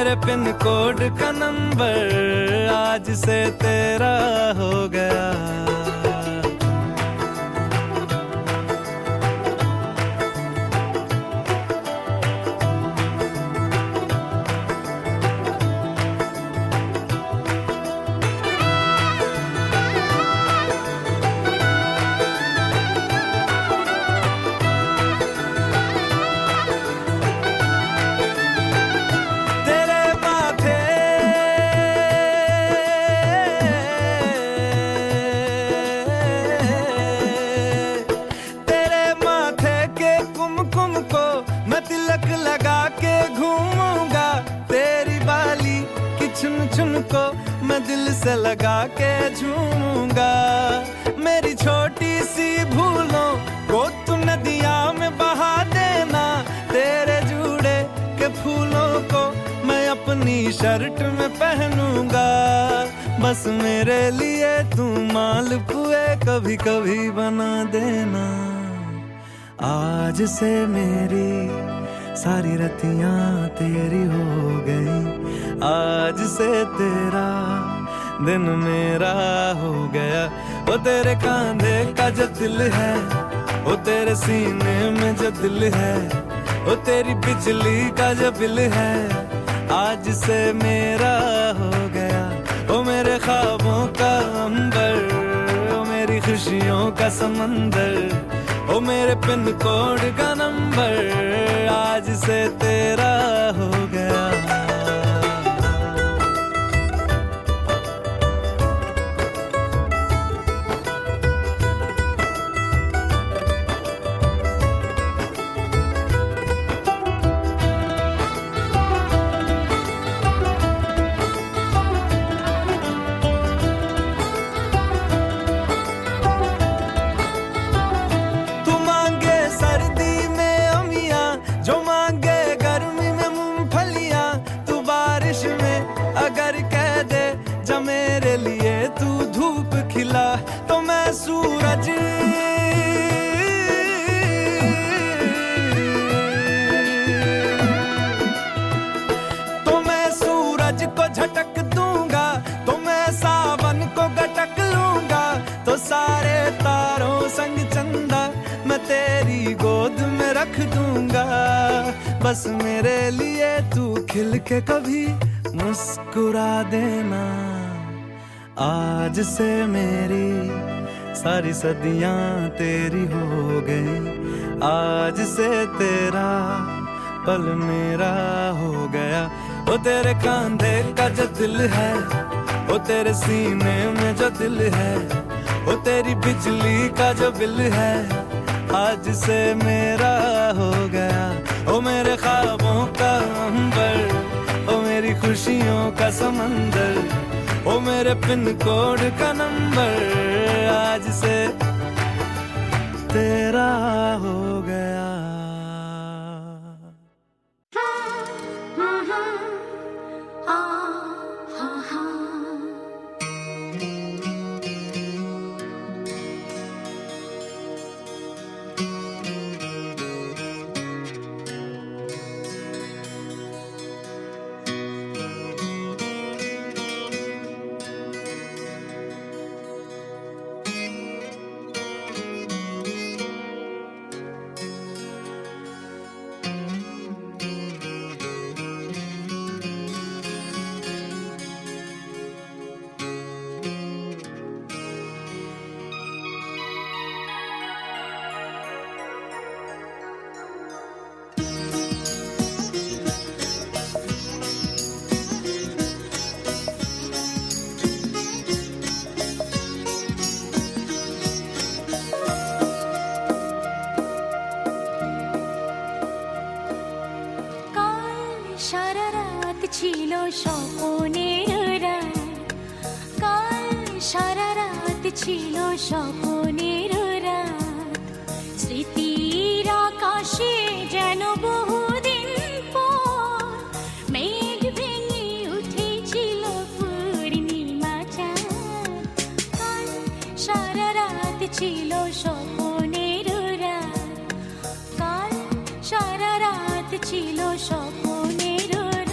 मेरे pin code का number आज से तेरा हो गया। तिलक लगा के घूमूंगा, तेरी बाली की चुन चुन को मैं दिल से लगा के झूमूंगा। मेरी छोटी सी भूलों को तू नदिया में बहा देना, तेरे जूड़े के फूलों को मैं अपनी शर्ट में पहनूंगा। बस मेरे लिए तू मालपुए कभी कभी बना देना। आज से मेरी सारी रतियां तेरी हो गई, आज से तेरा दिन मेरा हो गया। वो तेरे कांधे का जो दिल है, वो तेरे सीने में जो दिल है, वो तेरी बिजली का जो बिल है, आज से मेरा हो गया। वो मेरे ख्वाबों का अंबर, वो मेरी खुशियों का समंदर, ओ मेरे पिन कोड का नंबर आज से तेरा हो गया। अगर कह दे जा मेरे लिए तू धूप खिला, तो मैं सूरज को झटक दूंगा, तो मैं सावन को गटक लूंगा। तो सारे तारों संग चंदा मैं तेरी गोद में रख दूंगा। बस मेरे लिए तू खिल के कभी मुस्कुरा देना। आज से मेरी सारी सदियां तेरी हो गई, आज से तेरा पल मेरा हो गया। वो तेरे कांधे का जो दिल है, वो तेरे सीने में जो दिल है, वो तेरी बिजली का जो बिल है, आज से मेरा हो गया। ओ मेरे ख्वाबों का अंबर, ओ मेरी खुशियों का समंदर, ओ मेरे पिन कोड का नंबर आज से तेरा हो गया। ছিল স্বপ্নের রাত, কাল সারা রাত ছিল স্বপ্নের রাত। স্মৃতির আকাশে যেন বহুদিন পর মেঘ ভেঙে উঠেছিল পূর্ণিমা চাঁদ। কাল সারা রাত ছিল স্বপ্নের রাত, কাল সারা রাত ছিল স্বপ্নের রাত।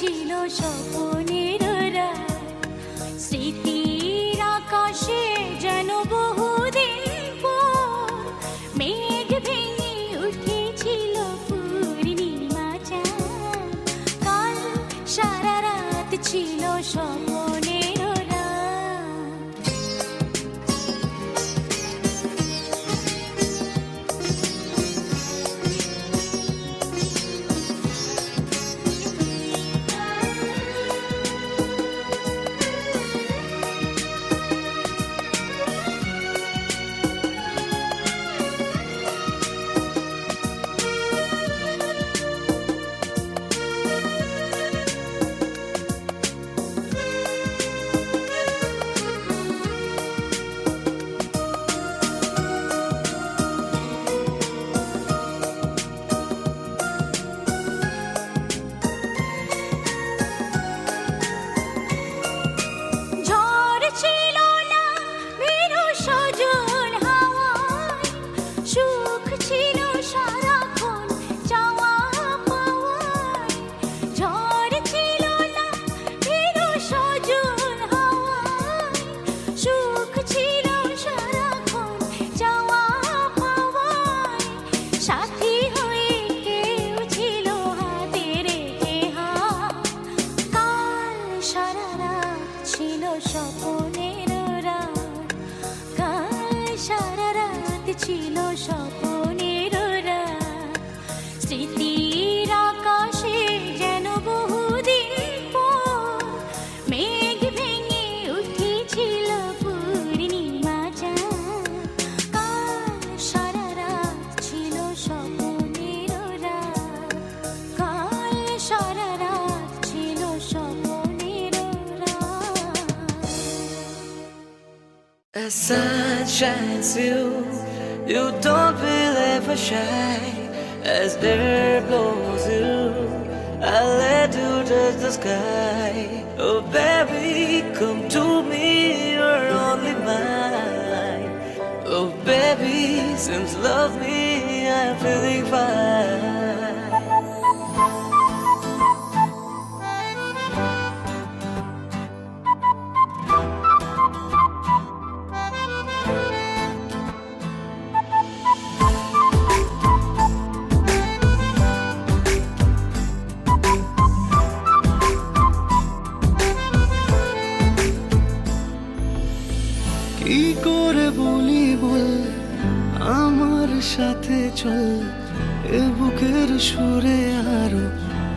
ছিল স্বপ্নের রাত, স্মৃতির আকাশে যেন বহুদিন পর মেঘ ভেঙে উঠেছিল পূর্ণিমা চাঁদ। কাল সারা রাত ছিল স্বপ্নের রাত। ঝড় ছিল না মেরু সজল হাওয়ায়, সুখ ছিল সারাক্ষণ চাওয়া পাওয়ায়। ঝড় ছিল না মেরু সজল হাওয়ায়, সুখ ছিল সারাক্ষণ চাওয়া পাওয়ায়। সাথী হয়ে কেউ ছিল হাতে রেখে হাত। কাল সারা রাত ছিল স্বপ্নের রাত, কাল সারা রাত ছিল স্বপ্নের রাত। স্মৃতির আকাশে যেন বহুদিন পর মেঘ ভেঙে উঠেছিল পূর্ণিমা চাঁদ। কাল সারা রাত ছিল স্বপ্নের রাত, কাল সারা রাত ছিল স্বপ্নের রাত। As sun shines through, you don't feel ever shy. As air blows through, I let you touch the sky. Oh baby, come to me, you're only mine. Oh baby, since love me, I'm feeling fine. কি করে বলি বল, আমার সাথে চল, এ বুকের সুরে আরো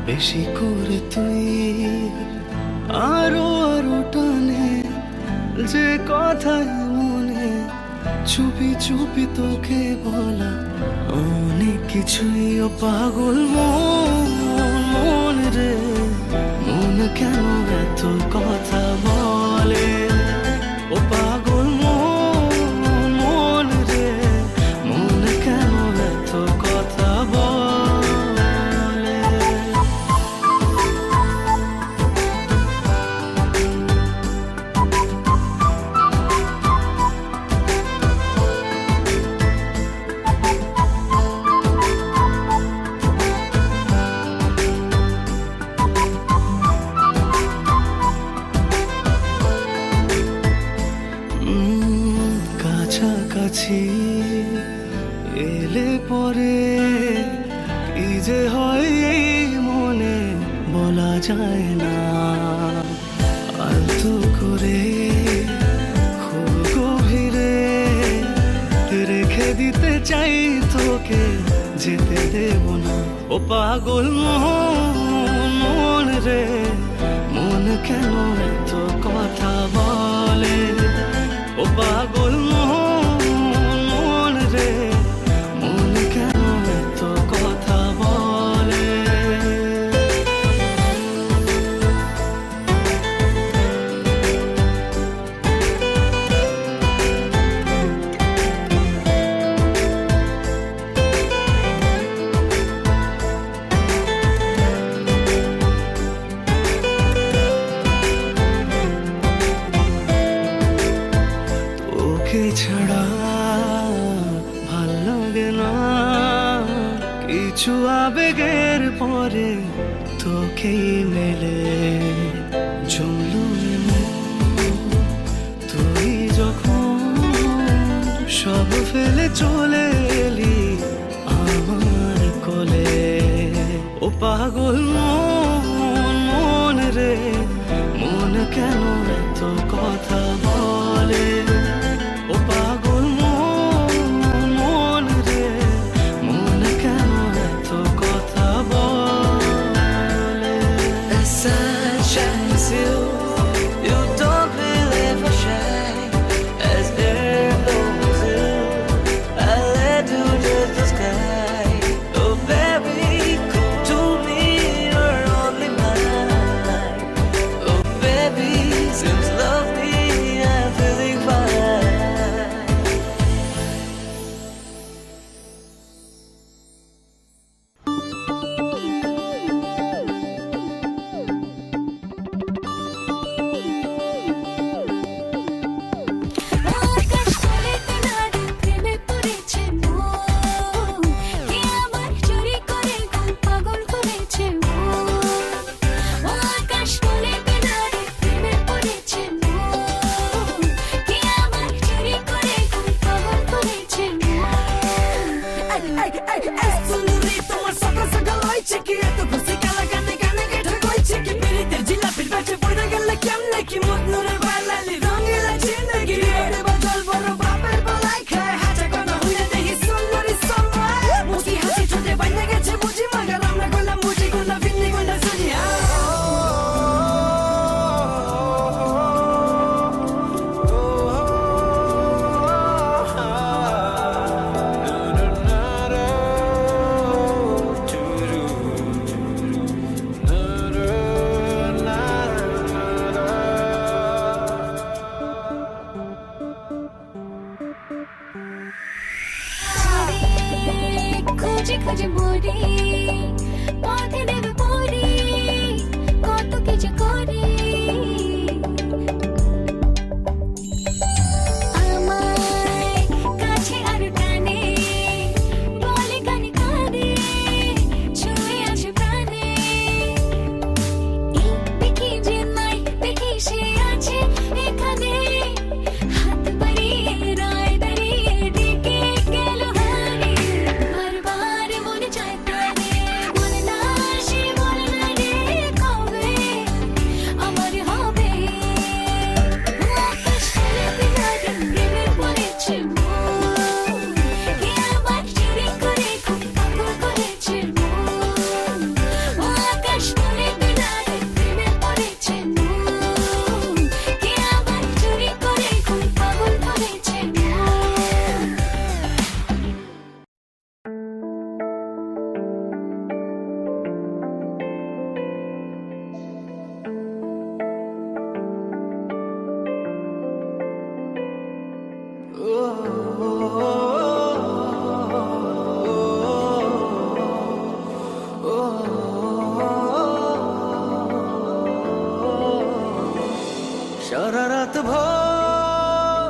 বেশি করে তুই। আরো আরো টানে যে কথা মনে, চুপি চুপি তোকে বলা অনেক কিছুই। ও পাগল মন, মন রে মন কেন এত কথা বলে? ও পাগল মন, মন রে মন কেন এত কথা বলে? কাছাকাছি এলে পরে কি যে হয় এই মনে বলা যায় না। আলতো করে খুব গভীরে রেখে দিতে চাই তোকে, যেতে দেব না। ও পাগল মন, মন রে মন কেন এত কথা বলে? ও পাগল মন, মন রে মন কেন এত কথা বলে? তোকে কিছু আবেগের পরে তোকেই মেলে জমলো তুই যখন সব ফেলে চলে এলি আমার কোলে ও পাগল মন মন রে মন কেন এত কথা বলে ও পাগল মন মন রে মন কেন এত কথা বলে The sun shines you, you don't believe I shine. As air blows you, I let you touch the sky. Oh baby, come to me, you're only mine. Oh baby, seems lovely, I'm feeling fine. আকাশ তলে তারাদের প্রেমে পড়েছে মন কে আমার চুরি করে ঘুম পাগল করেছে মন আকাশ তলে তারাদের প্রেমে পড়েছে মন কে আমার চুরি করে ঘুম পাগল করেছে তোমার সকাল সকাল হয়েছে কি এত খুশি কালা গানে গানে গেঠা কইছে কি পিরিতের জিলাপির পেটে পড়ে গেলে কেমনে কি মদনুরের বালালি রঙিলা জিন্দগি রে বদল বড় বাপের বলাই খায় হাজা কথা হইলে দেখি সুন্দরী সময় মুসি হাসি ঠোঁটে বাইনা গেছে বুঝি মাগার আমরা কইলাম বুঝি গুন্ডা ফিন্নি গুন্ডা সুজি খুঁজে খুঁজে মরি পথে দেবে পড়ি কত কিছু করি আমায় কাছে আরো টানে বলে কানে কানে ছুঁয়ে আছে প্রাণে দেখি যে নাই দেখি সে আছে এখানে হাত বাড়িয়ে রয় দাঁড়িয়ে দিকে গেল হারিয়ে বারবার মনে চায় প্রাণে বলে না সে বলে না রে কবে আমার হবে আকাশ তলে তারাদের প্রেমে পড়েছে মন কে আমার চুরি করে ঘুম পাগল করেছে মন আকাশ তলে তারাদের প্রেমে পড়েছে মন কে আমার চুরি করে ঘুম পাগল করেছে মন সারা রাত ভর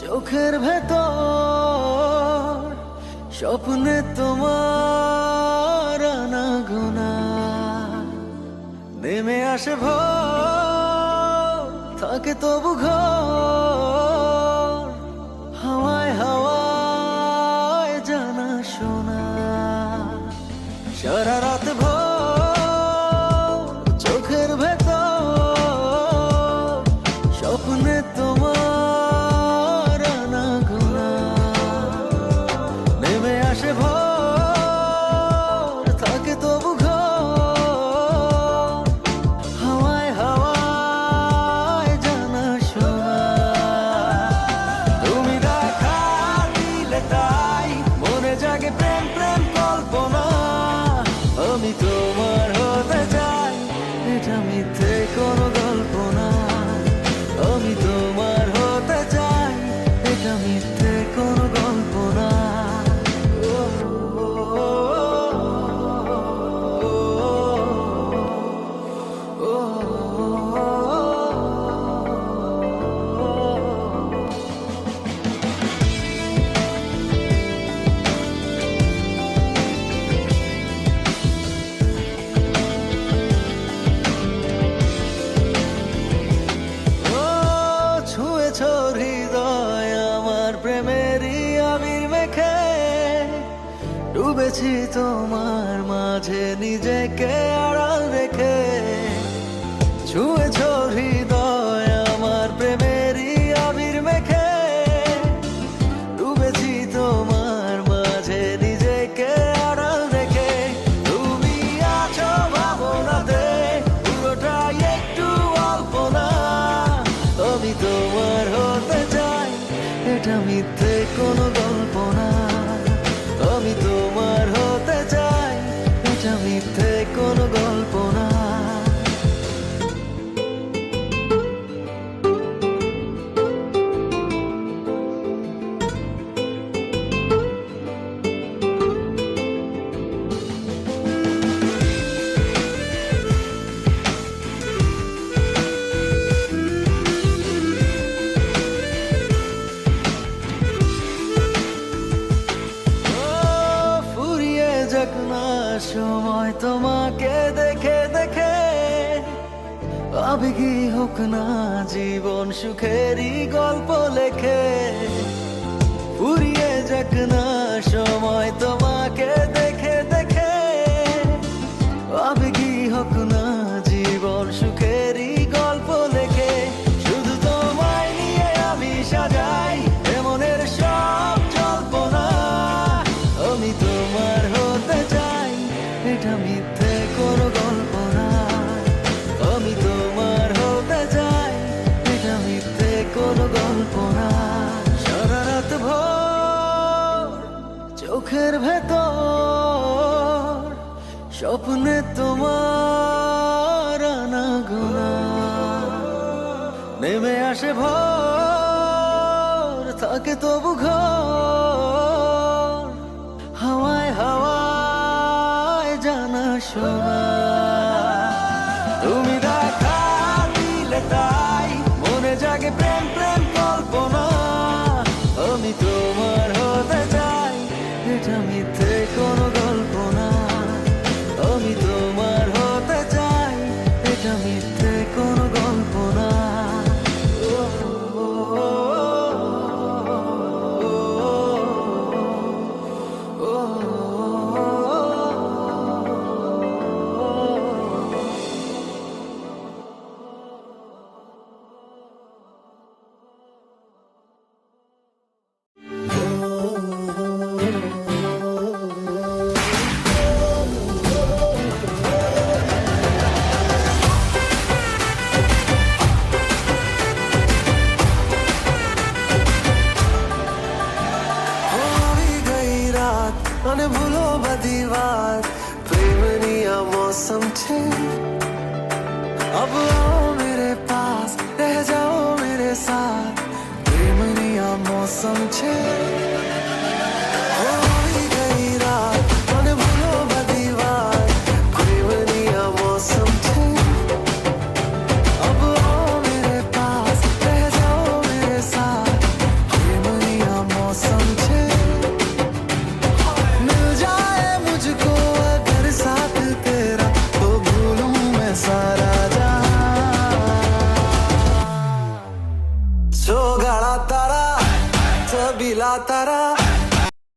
চোখের ভেতর স্বপ্নে তোমার আনাগোনা নেমে আসে ভোর থাকে তবু ঘর হাওয়ায় হাওয়ায় জানা শোনা সারা রাত ভর চোখের ভেতর স্বপ্নে তোমার আনাগোনা নেমে আসে ভোর থাকে তবু ঘর হাওয়ায় হাওয়ায় জানা শোনা তুমি দেখা দিলে তাই মনে জাগে প্রেম প্রেম কল্পনা আমি তোমার মাঝে নিজেকে আড়াল রেখে, ছুঁয়েছ হৃদয় আমার প্রেমেরই আবির মেখে, ডুবেছি তোমার মাঝে নিজেকে আড়াল রেখে। তুমি আছো ভাবনাতে, পুরোটাই একটু অল্প না। আমি তোমার হতে চাই, এটা মিথ্যে কোনো গল্প না। আমি তোমার হতে চাই, এটা মিথ্যে কোনো গল্প না। ফুরিয়ে যাক না সময় তোমাকে দেখে দেখে, আবেগী হোক না জীবন সুখেরই গল্প লেখে। ফুরিয়ে যাক না সময় তোমাকে দেখে দেখে, আবেগী হোক না জীবন সুখেরই গল্প লেখে। শুধু তোমায় নিয়ে আমি সাজাই এমনের সব জল্পনা। আমি তোমার হতে চাই, এটা মিথ্যে কোনো গল্প না। আমি তোমার হতে চাই, এটা মিথ্যে কোনো গল্প না। সারা রাত ভোর চোখের ভেতর স্বপ্নে তোমার আনাগোনা, নেমে আসে ভোর থাকে তবু ঘর, হাওয়ায় হাওয়ায় জানা শোনা। তুমি দেখা দিলে তাই মনে জাগে প্রেম প্রেম কল্পনা। আমি তোমার হতে চাই, এটা মিথ্যে কোনো গল্প না। আমি তোমার হতে চাই, এটা মিথ্যে কোনো গল্প না। અને ભૂલો બધી વાત પ્રેમની આ મોસમ છે. અબ